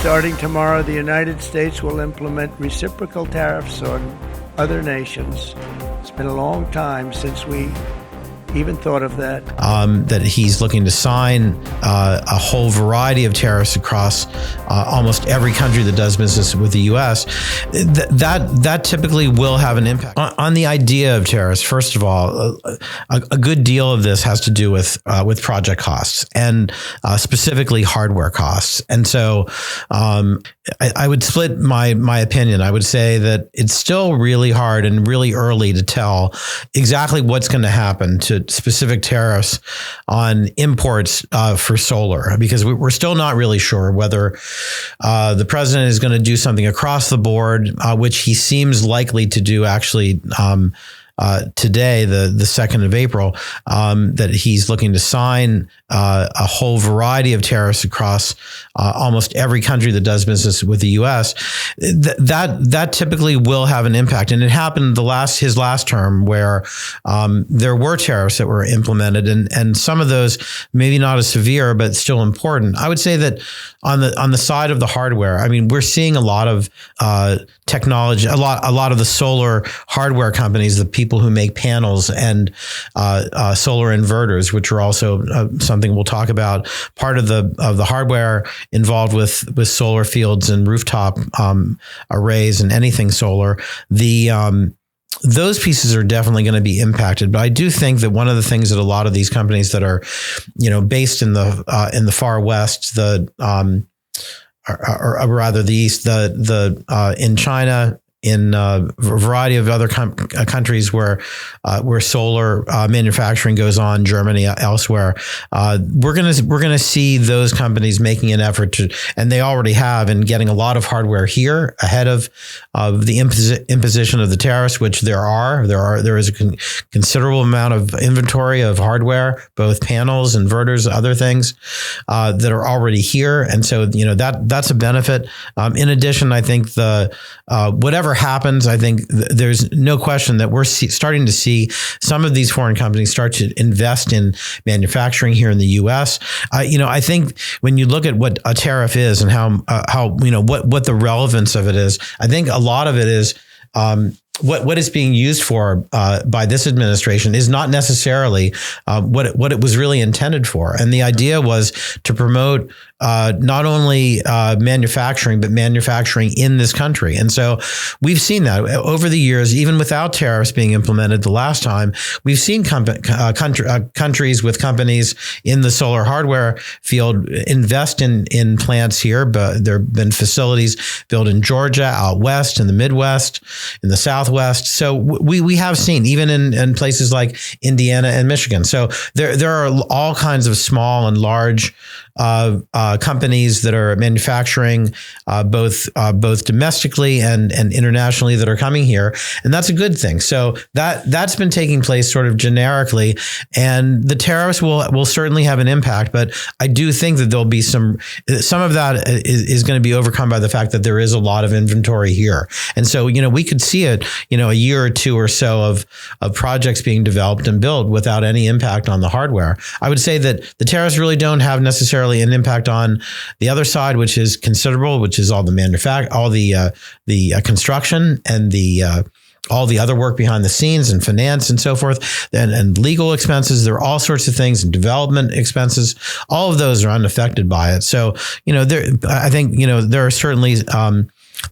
Starting tomorrow, the United States will implement reciprocal tariffs on other nations. It's been a long time since we even thought of that. That he's looking to sign a whole variety of tariffs across almost every country that does business with the U.S. That typically will have an impact on the idea of tariffs. First of all, a good deal of this has to do with project costs and specifically hardware costs. And so I would split my opinion. I would say that it's still really hard and really early to tell exactly what's going to happen to specific tariffs on imports for solar, because we're still not really sure whether the president is going to do something across the board, which he seems likely to do actually today, the 2nd of April, that he's looking to sign a whole variety of tariffs across almost every country that does business with the U.S. That typically will have an impact, and it happened his last term where there were tariffs that were implemented, and some of those maybe not as severe but still important. I would say that on the side of the hardware, I mean, we're seeing a lot of technology, a lot of the solar hardware companies, the people who make panels and solar inverters, which are also something we'll talk about. Part of the hardware involved with solar fields and rooftop arrays and anything solar. Those pieces are definitely going to be impacted, but I do think that one of the things that a lot of these companies that are, based in the far west, or rather the east, in China, in a variety of other countries where solar manufacturing goes on, Germany, elsewhere, we're gonna see those companies making an effort to, and they already have, in getting a lot of hardware here ahead of the imposition of the tariffs, which there is a considerable amount of inventory of hardware, both panels, inverters, other things that are already here, and so that's a benefit. In addition, I think whatever happens, I think there's no question that we're starting to see some of these foreign companies start to invest in manufacturing here in the U.S. I think when you look at what a tariff is and how what the relevance of it is, I think a lot of it is what it's being used for by this administration is not necessarily what it was really intended for. And the idea was to promote not only manufacturing, but manufacturing in this country. And so we've seen that over the years, even without tariffs being implemented the last time, we've seen countries with companies in the solar hardware field invest in plants here. But there have been facilities built in Georgia, out west, in the Midwest, in the Southwest. So we have seen, even in places like Indiana and Michigan. So there are all kinds of small and large companies that are manufacturing both domestically and internationally that are coming here, and that's a good thing. So that's been taking place sort of generically, and the tariffs will certainly have an impact. But I do think that there'll be some of that is going to be overcome by the fact that there is a lot of inventory here, and so we could see it a year or two or so of projects being developed and built without any impact on the hardware. I would say that the tariffs really don't have necessarily an impact on the other side, which is considerable, which is all the construction and all the other work behind the scenes and finance and so forth, and legal expenses. There are all sorts of things, and development expenses. All of those are unaffected by it. So I think there are certainly.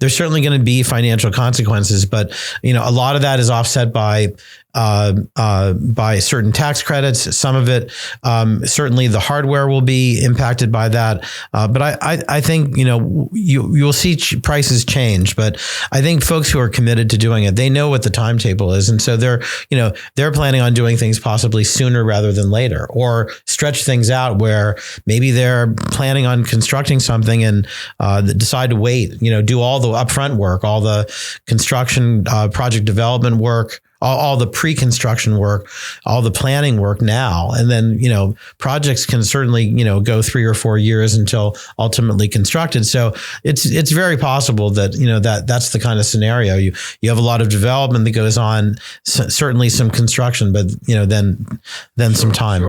There's certainly going to be financial consequences, but a lot of that is offset by certain tax credits. Some of it, certainly the hardware will be impacted by that. But I think you'll see prices change. But I think folks who are committed to doing it, they know what the timetable is, and so they're planning on doing things possibly sooner rather than later, or stretch things out where maybe they're planning on constructing something and decide to wait. Do all the upfront work, all the construction, project development work, all the pre-construction work, all the planning work now. And then, projects can certainly, go 3 or 4 years until ultimately constructed. So it's very possible that, that's the kind of scenario. You have a lot of development that goes on, certainly some construction, but, then some time.